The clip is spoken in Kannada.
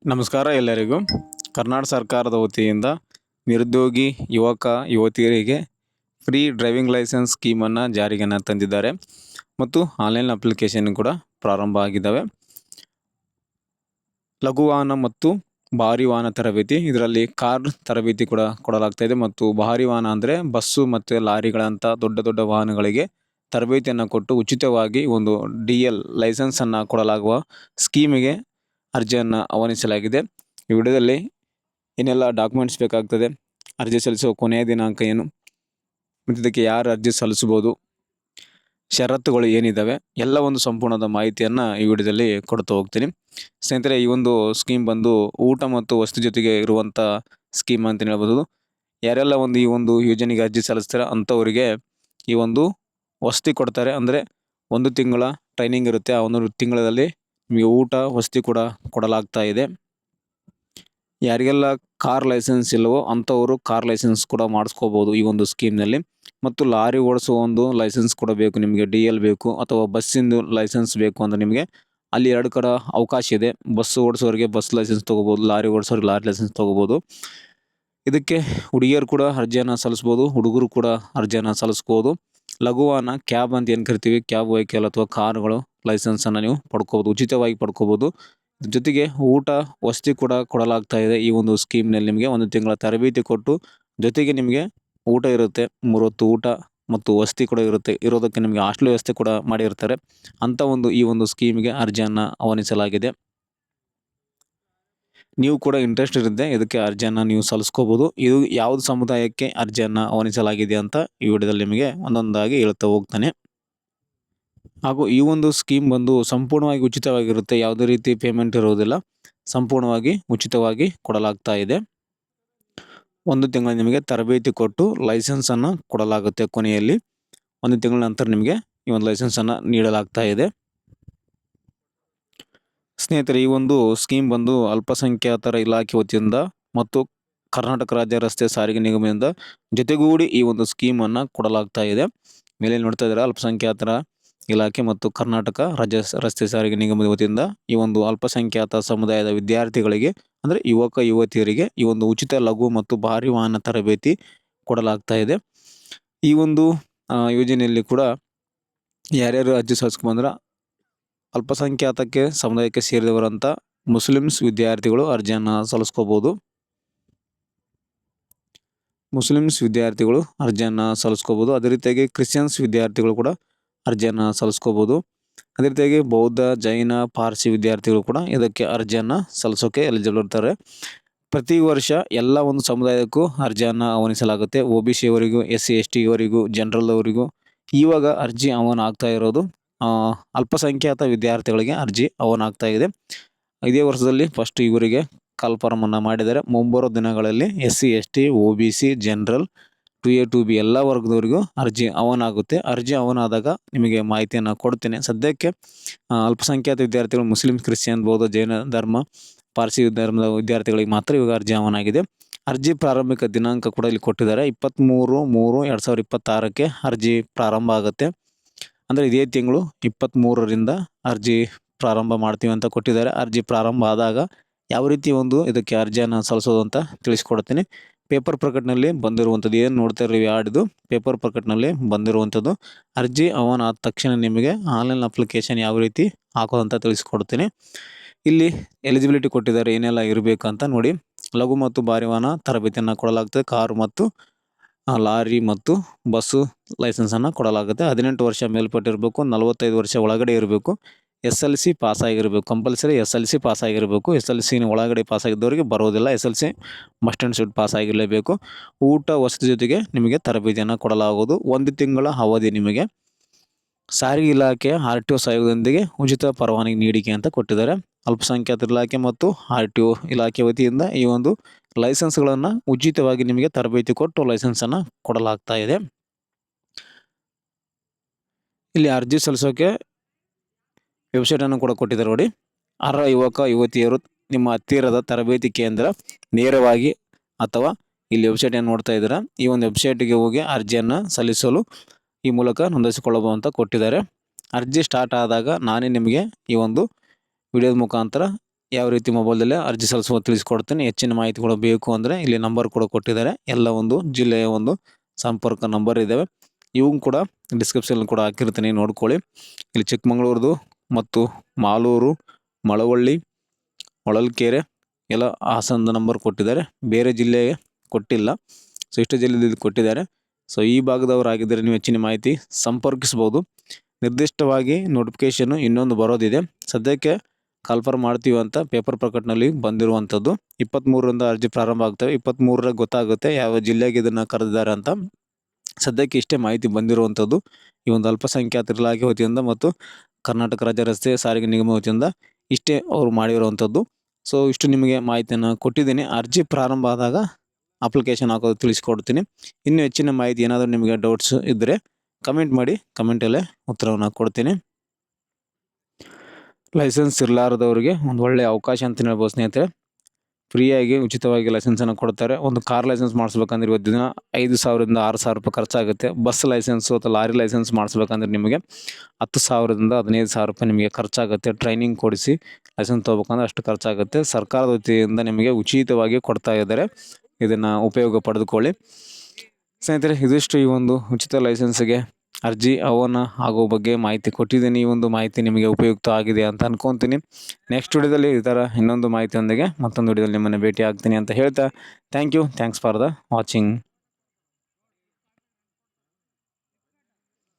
ನಮಸ್ಕಾರ ಎಲ್ಲರಿಗೂ. ಕರ್ನಾಟಕ ಸರ್ಕಾರದ ವತಿಯಿಂದ ನಿರುದ್ಯೋಗಿ ಯುವಕ ಯುವತಿಯರಿಗೆ ಫ್ರೀ ಡ್ರೈವಿಂಗ್ ಲೈಸೆನ್ಸ್ ಸ್ಕೀಮನ್ನು ಜಾರಿಗೆನ ತಂದಿದ್ದಾರೆ ಮತ್ತು ಆನ್ಲೈನ್ ಅಪ್ಲಿಕೇಶನ್ ಕೂಡ ಪ್ರಾರಂಭ ಆಗಿದ್ದಾವೆ. ಲಘು ವಾಹನ ಮತ್ತು ಭಾರಿ ವಾಹನ ತರಬೇತಿ, ಇದರಲ್ಲಿ ಕಾರ್ ತರಬೇತಿ ಕೂಡ ಕೊಡಲಾಗ್ತಾ ಇದೆ ಮತ್ತು ಭಾರಿ ವಾಹನ ಅಂದರೆ ಬಸ್ಸು ಮತ್ತು ಲಾರಿಗಳಂಥ ದೊಡ್ಡ ದೊಡ್ಡ ವಾಹನಗಳಿಗೆ ತರಬೇತಿಯನ್ನು ಕೊಟ್ಟು ಉಚಿತವಾಗಿ ಒಂದು DL ಲೈಸೆನ್ಸನ್ನು ಕೊಡಲಾಗುವ ಸ್ಕೀಮಿಗೆ ಅರ್ಜಿಯನ್ನು ಆಹ್ವಾನಿಸಲಾಗಿದೆ. ಈ ವಿಡಿಯೋದಲ್ಲಿ ಏನೆಲ್ಲ ಡಾಕ್ಯುಮೆಂಟ್ಸ್ ಬೇಕಾಗ್ತದೆ, ಅರ್ಜಿ ಸಲ್ಲಿಸುವ ಕೊನೆಯ ದಿನಾಂಕ ಏನು ಮತ್ತು ಇದಕ್ಕೆ ಯಾರು ಅರ್ಜಿ ಸಲ್ಲಿಸಬಹುದು, ಷರತ್ತುಗಳು ಏನಿದ್ದಾವೆ, ಎಲ್ಲ ಒಂದು ಸಂಪೂರ್ಣದ ಮಾಹಿತಿಯನ್ನು ಈ ವಿಡಿಯೋದಲ್ಲಿ ಕೊಡ್ತಾ ಹೋಗ್ತೀನಿ. ಸ್ನೇಹಿತರೆ, ಈ ಒಂದು ಸ್ಕೀಮ್ ಬಂದು ಊಟ ಮತ್ತು ವಸತಿ ಜೊತೆಗೆ ಇರುವಂಥ ಸ್ಕೀಮ್ ಅಂತ ಹೇಳ್ಬೋದು. ಯಾರೆಲ್ಲ ಈ ಒಂದು ಯೋಜನೆಗೆ ಅರ್ಜಿ ಸಲ್ಲಿಸ್ತಾರೆ ಅಂಥವರಿಗೆ ಈ ಒಂದು ವಸತಿ ಕೊಡ್ತಾರೆ. ಅಂದರೆ 1 ತಿಂಗಳ ಟ್ರೈನಿಂಗ್ ಇರುತ್ತೆ. ಆ 1 ತಿಂಗಳಲ್ಲಿ ನಿಮಗೆ ಊಟ ವಸತಿ ಕೂಡ ಕೊಡಲಾಗ್ತಾ ಇದೆ. ಯಾರಿಗೆಲ್ಲ ಕಾರ್ ಲೈಸೆನ್ಸ್ ಇಲ್ಲವೋ ಅಂಥವರು ಕಾರ್ ಲೈಸೆನ್ಸ್ ಕೂಡ ಮಾಡಿಸ್ಕೋಬೋದು ಈ ಒಂದು ಸ್ಕೀಮ್ನಲ್ಲಿ. ಮತ್ತು ಲಾರಿ ಓಡಿಸೋ ಒಂದು ಲೈಸೆನ್ಸ್ ಕೂಡ ಬೇಕು ನಿಮಗೆ, DL ಬೇಕು ಅಥವಾ ಬಸ್ಸಿಂದು ಲೈಸೆನ್ಸ್ ಬೇಕು ಅಂದರೆ ನಿಮಗೆ ಅಲ್ಲಿ 2 ಕಡೆ ಅವಕಾಶ ಇದೆ. ಬಸ್ ಓಡಿಸೋರಿಗೆ ಬಸ್ ಲೈಸೆನ್ಸ್ ತೊಗೋಬೋದು, ಲಾರಿ ಓಡಿಸೋರಿಗೆ ಲಾರಿ ಲೈಸೆನ್ಸ್ ತೊಗೋಬೋದು. ಇದಕ್ಕೆ ಹುಡುಗಿಯರು ಕೂಡ ಅರ್ಜಿಯನ್ನು ಸಲ್ಲಿಸ್ಬೋದು, ಹುಡುಗರು ಕೂಡ ಅರ್ಜಿಯನ್ನು ಸಲ್ಲಿಸ್ಬೋದು. ಲಘುವಾಹನ ಕ್ಯಾಬ್ ಅಂತ ಏನು ಕರಿತೀವಿ, ಕ್ಯಾಬ್ ವೆಹಿಕಲ್ ಅಥವಾ ಕಾರುಗಳು ಲೈಸೆನ್ಸನ್ನು ನೀವು ಪಡ್ಕೋಬೋದು, ಉಚಿತವಾಗಿ ಪಡ್ಕೋಬೋದು. ಜೊತೆಗೆ ಊಟ ವಸತಿ ಕೂಡ ಕೊಡಲಾಗ್ತಾ ಇದೆ. ಈ ಒಂದು ಸ್ಕೀಮ್ನಲ್ಲಿ ನಿಮಗೆ 1 ತಿಂಗಳ ತರಬೇತಿ ಕೊಟ್ಟು ಜೊತೆಗೆ ನಿಮಗೆ ಊಟ ಇರುತ್ತೆ, 3 ಹೊತ್ತು ಊಟ ಮತ್ತು ವಸತಿ ಕೂಡ ಇರೋದಕ್ಕೆ ನಿಮಗೆ ಹಾಸ್ಟೆಲ್ ವ್ಯವಸ್ಥೆ ಕೂಡ ಮಾಡಿರ್ತಾರೆ. ಅಂಥ ಈ ಒಂದು ಸ್ಕೀಮಿಗೆ ಅರ್ಜಿಯನ್ನು ಆಹ್ವಾನಿಸಲಾಗಿದೆ. ನೀವು ಕೂಡ ಇಂಟ್ರೆಸ್ಟ್ ಇರುತ್ತೆ, ಇದಕ್ಕೆ ಅರ್ಜಿಯನ್ನು ನೀವು ಸಲ್ಲಿಸ್ಕೋಬೋದು. ಇದು ಯಾವುದು ಸಮುದಾಯಕ್ಕೆ ಅರ್ಜಿಯನ್ನು ಆಹ್ವಾನಿಸಲಾಗಿದೆ ಅಂತ ಈ ವಿಡಿಯೋದಲ್ಲಿ ನಿಮಗೆ ಒಂದೊಂದಾಗಿ ಹೇಳ್ತಾ ಹೋಗ್ತಾನೆ. ಹಾಗೂ ಈ ಒಂದು ಸ್ಕೀಮ್ ಬಂದು ಸಂಪೂರ್ಣವಾಗಿ ಉಚಿತವಾಗಿರುತ್ತೆ, ಯಾವುದೇ ರೀತಿ ಪೇಮೆಂಟ್ ಇರುವುದಿಲ್ಲ, ಸಂಪೂರ್ಣವಾಗಿ ಉಚಿತವಾಗಿ ಕೊಡಲಾಗ್ತಾ ಇದೆ. 1 ತಿಂಗಳ ನಿಮಗೆ ತರಬೇತಿ ಕೊಟ್ಟು ಲೈಸೆನ್ಸನ್ನು ಕೊಡಲಾಗುತ್ತೆ. ಕೊನೆಯಲ್ಲಿ 1 ತಿಂಗಳ ನಂತರ ನಿಮಗೆ ಈ ಒಂದು ಲೈಸೆನ್ಸನ್ನು ನೀಡಲಾಗ್ತಾ ಇದೆ. ಸ್ನೇಹಿತರೆ, ಈ ಒಂದು ಸ್ಕೀಮ್ ಬಂದು ಅಲ್ಪಸಂಖ್ಯಾತರ ಇಲಾಖೆ ವತಿಯಿಂದ ಮತ್ತು ಕರ್ನಾಟಕ ರಾಜ್ಯ ರಸ್ತೆ ಸಾರಿಗೆ ನಿಗಮದಿಂದ ಜೊತೆಗೂಡಿ ಈ ಒಂದು ಸ್ಕೀಮನ್ನು ಕೊಡಲಾಗ್ತಾ ಇದೆ. ಮೇಲೆ ನೋಡ್ತಾ ಇದ್ದಾರೆ, ಅಲ್ಪಸಂಖ್ಯಾತರ ಇಲಾಖೆ ಮತ್ತು ಕರ್ನಾಟಕ ರಾಜ್ಯ ರಸ್ತೆ ಸಾರಿಗೆ ನಿಗಮದ ವತಿಯಿಂದ ಈ ಒಂದು ಅಲ್ಪಸಂಖ್ಯಾತ ಸಮುದಾಯದ ವಿದ್ಯಾರ್ಥಿಗಳಿಗೆ ಅಂದರೆ ಯುವಕ ಯುವತಿಯರಿಗೆ ಈ ಒಂದು ಉಚಿತ ಲಘು ಮತ್ತು ಭಾರಿ ವಾಹನ ತರಬೇತಿ ಕೊಡಲಾಗ್ತಾ ಇದೆ. ಈ ಒಂದು ಯೋಜನೆಯಲ್ಲಿ ಕೂಡ ಯಾರ್ಯಾರು ಅರ್ಜಿ ಸಲ್ಲಿಸ್ಕೊಂಡ್ರೆ ಅಲ್ಪಸಂಖ್ಯಾತಕ್ಕೆ ಸಮುದಾಯಕ್ಕೆ ಸೇರಿದವರಂತ ಮುಸ್ಲಿಮ್ಸ್ ವಿದ್ಯಾರ್ಥಿಗಳು ಅರ್ಜಿಯನ್ನು ಸಲ್ಲಿಸ್ಕೋಬೋದು. ಮುಸ್ಲಿಮ್ಸ್ ವಿದ್ಯಾರ್ಥಿಗಳು ಅರ್ಜಿಯನ್ನು ಸಲ್ಲಿಸ್ಕೋಬೋದು. ಅದೇ ರೀತಿಯಾಗಿ ಕ್ರಿಶ್ಚಿಯನ್ಸ್ ವಿದ್ಯಾರ್ಥಿಗಳು ಕೂಡ ಅರ್ಜಿಯನ್ನು ಸಲ್ಲಿಸ್ಕೋಬೋದು. ಅದೇ ರೀತಿಯಾಗಿ ಬೌದ್ಧ, ಜೈನ, ಪಾರ್ಸಿ ವಿದ್ಯಾರ್ಥಿಗಳು ಕೂಡ ಇದಕ್ಕೆ ಅರ್ಜಿಯನ್ನು ಸಲ್ಲಿಸೋಕೆ ಎಲಿಜಿಬಲ್ ಇರ್ತಾರೆ. ಪ್ರತಿ ವರ್ಷ ಎಲ್ಲ ಒಂದು ಸಮುದಾಯಕ್ಕೂ ಅರ್ಜಿಯನ್ನು ಆಹ್ವಾನಿಸಲಾಗುತ್ತೆ. OBC ಅವರಿಗೂ, SC ST ಅವರಿಗೂ, ಜನರಲ್ ಅವರಿಗೂ. ಇವಾಗ ಅರ್ಜಿ ಆಹ್ವಾನ ಆಗ್ತಾ ಇರೋದು ಅಲ್ಪಸಂಖ್ಯಾತ ವಿದ್ಯಾರ್ಥಿಗಳಿಗೆ ಅರ್ಜಿ ಆಹ್ವಾನ ಆಗ್ತಾ ಇದೆ. ಇದೇ ವರ್ಷದಲ್ಲಿ ಫಸ್ಟ್ ಇವರಿಗೆ ಕಾಲ್ಫಾರಮನ್ನು ಮಾಡಿದ್ದಾರೆ. ಮುಂಬರುವ ದಿನಗಳಲ್ಲಿ SC ST OBC general 2A 2B ಎಲ್ಲ ವರ್ಗದವರಿಗೂ ಅರ್ಜಿ ಆಹ್ವಾನ ಆಗುತ್ತೆ. ಅರ್ಜಿ ಆಹ್ವಾನ ಆದಾಗ ನಿಮಗೆ ಮಾಹಿತಿಯನ್ನು ಕೊಡ್ತೇನೆ. ಸದ್ಯಕ್ಕೆ ಅಲ್ಪಸಂಖ್ಯಾತ ವಿದ್ಯಾರ್ಥಿಗಳು ಮುಸ್ಲಿಂ, ಕ್ರಿಶ್ಚಿಯನ್, ಬೌದ್ಧ, ಜೈನ ಧರ್ಮ, ಪಾರ್ಸಿ ಧರ್ಮದ ವಿದ್ಯಾರ್ಥಿಗಳಿಗೆ ಮಾತ್ರ ಇವಾಗ ಅರ್ಜಿ ಆಹ್ವಾನ ಆಗಿದೆ. ಅರ್ಜಿ ಪ್ರಾರಂಭಿಕ ದಿನಾಂಕ ಕೂಡ ಇಲ್ಲಿ ಕೊಟ್ಟಿದ್ದಾರೆ. 23/3/2026ಕ್ಕೆ ಅರ್ಜಿ ಪ್ರಾರಂಭ ಆಗುತ್ತೆ. ಅಂದರೆ ಇದೇ ತಿಂಗಳು 23ರಿಂದ ಅರ್ಜಿ ಪ್ರಾರಂಭ ಮಾಡ್ತೀವಿ ಅಂತ ಕೊಟ್ಟಿದ್ದಾರೆ. ಅರ್ಜಿ ಪ್ರಾರಂಭ ಆದಾಗ ಯಾವ ರೀತಿ ಇದಕ್ಕೆ ಅರ್ಜಿಯನ್ನು ಸಲ್ಲಿಸೋದು ಅಂತ ತಿಳಿಸ್ಕೊಡ್ತೀನಿ. ಪೇಪರ್ ಪ್ರಕಟಣೆಯಲ್ಲಿ ಬಂದಿರುವಂಥದ್ದು ಏನು ನೋಡ್ತಾ ಇರೋ ಯಾರ್ದು ಪೇಪರ್ ಪ್ರಕಟಣೆಯಲ್ಲಿ ಬಂದಿರುವಂಥದ್ದು. ಅರ್ಜಿ ಆಹ್ವಾನ ಆದ ತಕ್ಷಣ ನಿಮಗೆ ಆನ್ಲೈನ್ ಅಪ್ಲಿಕೇಶನ್ ಯಾವ ರೀತಿ ಹಾಕೋದಂತ ತಿಳಿಸ್ಕೊಡ್ತೀನಿ. ಇಲ್ಲಿ ಎಲಿಜಿಬಿಲಿಟಿ ಕೊಟ್ಟಿದ್ದಾರೆ, ಏನೆಲ್ಲ ಇರಬೇಕಂತ ನೋಡಿ. ಲಘು ಮತ್ತು ಭಾರಿ ವಾಹನ ತರಬೇತಿಯನ್ನು ಕೊಡಲಾಗ್ತದೆ. ಕಾರು ಮತ್ತು ಲಾರಿ ಮತ್ತು ಬಸ್ಸು ಲೈಸೆನ್ಸನ್ನು ಕೊಡಲಾಗುತ್ತೆ. 18 ವರ್ಷ ಮೇಲ್ಪಟ್ಟಿರಬೇಕು, 45 ವರ್ಷ ಒಳಗಡೆ ಇರಬೇಕು, SLC ಪಾಸ್ ಆಗಿರಬೇಕು. ಕಂಪಲ್ಸರಿ SLC ಪಾಸ್ ಆಗಿರಬೇಕು. SLC ಒಳಗಡೆ ಪಾಸ್ ಆಗಿದ್ದವರಿಗೆ ಬರೋದಿಲ್ಲ. SLC must and should pass ಆಗಿರಲೇಬೇಕು. ಊಟ ವಸತಿ ಜೊತೆಗೆ ನಿಮಗೆ ತರಬೇತಿಯನ್ನು ಕೊಡಲಾಗುವುದು. 1 ತಿಂಗಳ ಅವಧಿ ನಿಮಗೆ ಸಾರಿಗೆ ಇಲಾಖೆಯ RTO ಸಹಯೋಗದೊಂದಿಗೆ ಉಚಿತ ಪರವಾನಗಿ ನೀಡಿಕೆ ಅಂತ ಕೊಟ್ಟಿದ್ದಾರೆ. ಅಲ್ಪಸಂಖ್ಯಾತರ ಇಲಾಖೆ ಮತ್ತು RTO ಇಲಾಖೆ ವತಿಯಿಂದ ಈ ಒಂದು ಲೈಸೆನ್ಸ್ಗಳನ್ನು ಉಚಿತವಾಗಿ ನಿಮಗೆ ತರಬೇತಿ ಕೊಟ್ಟು ಲೈಸೆನ್ಸನ್ನು ಕೊಡಲಾಗ್ತಾ ಇದೆ. ಇಲ್ಲಿ ಅರ್ಜಿ ಸಲ್ಲಿಸೋಕೆ ವೆಬ್ಸೈಟನ್ನು ಕೂಡ ಕೊಟ್ಟಿದ್ದಾರೆ ನೋಡಿ. ಅರ್ಹ ಯುವಕ ಯುವತಿಯರು ನಿಮ್ಮ ಹತ್ತಿರದ ತರಬೇತಿ ಕೇಂದ್ರ ನೇರವಾಗಿ ಅಥವಾ ಇಲ್ಲಿ ವೆಬ್ಸೈಟನ್ನು ನೋಡ್ತಾ ಇದ್ದೀರಾ, ಈ ಒಂದು ವೆಬ್ಸೈಟ್ಗೆ ಹೋಗಿ ಅರ್ಜಿಯನ್ನು ಸಲ್ಲಿಸಲು ಈ ಮೂಲಕ ನೋಂದಾಯಿಸಿಕೊಳ್ಳಬಹುದು ಅಂತ ಕೊಟ್ಟಿದ್ದಾರೆ. ಅರ್ಜಿ ಸ್ಟಾರ್ಟ್ ಆದಾಗ ನಾನೇ ನಿಮಗೆ ಈ ಒಂದು ವಿಡಿಯೋದ ಮುಖಾಂತರ ಯಾವ ರೀತಿ ಮೊಬೈಲಲ್ಲೇ ಅರ್ಜಿ ಸಲ್ಲಿಸುವುದು ತಿಳಿಸ್ಕೊಡ್ತೀನಿ. ಹೆಚ್ಚಿನ ಮಾಹಿತಿಗಳು ಬೇಕು ಅಂದರೆ ಇಲ್ಲಿ ನಂಬರ್ ಕೂಡ ಕೊಟ್ಟಿದ್ದಾರೆ. ಎಲ್ಲ ಒಂದು ಜಿಲ್ಲೆಯ ಒಂದು ಸಂಪರ್ಕ ನಂಬರ್ ಇದ್ದಾವೆ. ಇವು ಕೂಡ ಡಿಸ್ಕ್ರಿಪ್ಷನ್ ಕೂಡ ಹಾಕಿರ್ತೀನಿ, ನೋಡ್ಕೊಳ್ಳಿ. ಇಲ್ಲಿ ಚಿಕ್ಕಮಗಳೂರ್ದು ಮತ್ತು ಮಾಲೂರು, ಮಳವಳ್ಳಿ, ಹೊಳಲ್ಕೆರೆ ಎಲ್ಲ ಹಾಸನದ ನಂಬರ್ ಕೊಟ್ಟಿದ್ದಾರೆ. ಬೇರೆ ಜಿಲ್ಲೆಗೆ ಕೊಟ್ಟಿಲ್ಲ. ಸೊ ಇಷ್ಟು ಜಿಲ್ಲೆಯಲ್ಲಿ ಕೊಟ್ಟಿದ್ದಾರೆ. ಸೊ ಈ ಭಾಗದವರಾಗಿದ್ದರೆ ನೀವು ಹೆಚ್ಚಿನ ಮಾಹಿತಿ ಸಂಪರ್ಕಿಸ್ಬೋದು. ನಿರ್ದಿಷ್ಟವಾಗಿ ನೋಟಿಫಿಕೇಶನ್ ಇನ್ನೊಂದು ಬರೋದಿದೆ. ಸದ್ಯಕ್ಕೆ ಕಾಲ್ಫರ್ ಮಾಡ್ತೀವಿ ಅಂತ ಪೇಪರ್ ಪ್ರಕಟಣೆಯಲ್ಲಿ ಬಂದಿರುವಂಥದ್ದು. 23ರಿಂದ ಅರ್ಜಿ ಪ್ರಾರಂಭ ಆಗ್ತವೆ. 23ರ ಗೊತ್ತಾಗುತ್ತೆ ಯಾವ ಜಿಲ್ಲೆಗೆ ಇದನ್ನು ಕರೆದಿದ್ದಾರೆ ಅಂತ. ಸದ್ಯಕ್ಕೆ ಇಷ್ಟೇ ಮಾಹಿತಿ ಬಂದಿರುವಂಥದ್ದು. ಈ ಒಂದು ಅಲ್ಪಸಂಖ್ಯಾತರ ಇಲಾಖೆ ವತಿಯಿಂದ ಮತ್ತು ಕರ್ನಾಟಕ ರಾಜ್ಯ ರಸ್ತೆ ಸಾರಿಗೆ ನಿಗಮ ವತಿಯಿಂದ ಇಷ್ಟೇ ಅವರು ಮಾಡಿರುವಂಥದ್ದು. ಸೊ ಇಷ್ಟು ನಿಮಗೆ ಮಾಹಿತಿಯನ್ನು ಕೊಟ್ಟಿದ್ದೀನಿ. ಅರ್ಜಿ ಪ್ರಾರಂಭ ಆದಾಗ ಅಪ್ಲಿಕೇಶನ್ ಹಾಕೋದು ತಿಳಿಸ್ಕೊಡ್ತೀನಿ. ಇನ್ನೂ ಹೆಚ್ಚಿನ ಮಾಹಿತಿ ಏನಾದರೂ ನಿಮಗೆ ಡೌಟ್ಸ್ ಇದ್ದರೆ ಕಮೆಂಟ್ ಮಾಡಿ, ಕಮೆಂಟಲ್ಲೇ ಉತ್ತರವನ್ನು ಕೊಡ್ತೀನಿ. ಲೈಸೆನ್ಸ್ ಇರಲಾರದವರಿಗೆ ಒಂದು ಒಳ್ಳೆಯ ಅವಕಾಶ ಅಂತ ಹೇಳ್ಬೋದು ಸ್ನೇಹಿತರೆ. ಫ್ರೀಯಾಗಿ ಉಚಿತವಾಗಿ ಲೈಸೆನ್ಸನ್ನು ಕೊಡ್ತಾರೆ. ಒಂದು ಕಾರ್ ಲೈಸೆನ್ಸ್ ಮಾಡಿಸ್ಬೇಕಂದ್ರೆ ಇವತ್ತು ದಿನ 5,000ರಿಂದ 6,000 ರೂಪಾಯಿ ಖರ್ಚಾಗುತ್ತೆ. ಬಸ್ ಲೈಸೆನ್ಸು ಅಥವಾ ಲಾರಿ ಲೈಸೆನ್ಸ್ ಮಾಡಿಸ್ಬೇಕಂದ್ರೆ ನಿಮಗೆ 10,000ದಿಂದ 15,000 ರೂಪಾಯಿ ನಿಮಗೆ ಖರ್ಚಾಗುತ್ತೆ. ಟ್ರೈನಿಂಗ್ ಕೊಡಿಸಿ ಲೈಸೆನ್ಸ್ ತೊಗೋಬೇಕಂದ್ರೆ ಅಷ್ಟು ಖರ್ಚಾಗುತ್ತೆ. ಸರ್ಕಾರದ ವತಿಯಿಂದ ನಿಮಗೆ ಉಚಿತವಾಗಿ ಕೊಡ್ತಾ ಇದ್ದಾರೆ. ಇದನ್ನು ಉಪಯೋಗ ಪಡೆದುಕೊಳ್ಳಿ ಸ್ನೇಹಿತರೆ. ಇದಿಷ್ಟು ಈ ಒಂದು ಉಚಿತ ಲೈಸೆನ್ಸ್ಗೆ ಅರ್ಜಿ ಆಹ್ವಾನ ಆಗೋ ಬಗ್ಗೆ ಮಾಹಿತಿ ಕೊಟ್ಟಿದ್ದೀನಿ. ಈ ಒಂದು ಮಾಹಿತಿ ನಿಮಗೆ ಉಪಯುಕ್ತ ಆಗಿದೆ ಅಂತ ಅನ್ಕೊತೀನಿ. ನೆಕ್ಸ್ಟ್ ವಿಡಿಯೋದಲ್ಲಿ ಈ ಥರ ಇನ್ನೊಂದು ಮಾಹಿತಿಯೊಂದಿಗೆ ಮತ್ತೊಂದು ವಿಡಿಯೋದಲ್ಲಿ ನಿಮ್ಮನ್ನು ಭೇಟಿ ಆಗ್ತೀನಿ ಅಂತ ಹೇಳ್ತಾ ಥ್ಯಾಂಕ್ಸ್ ಫಾರ್ ದ ವಾಚಿಂಗ್.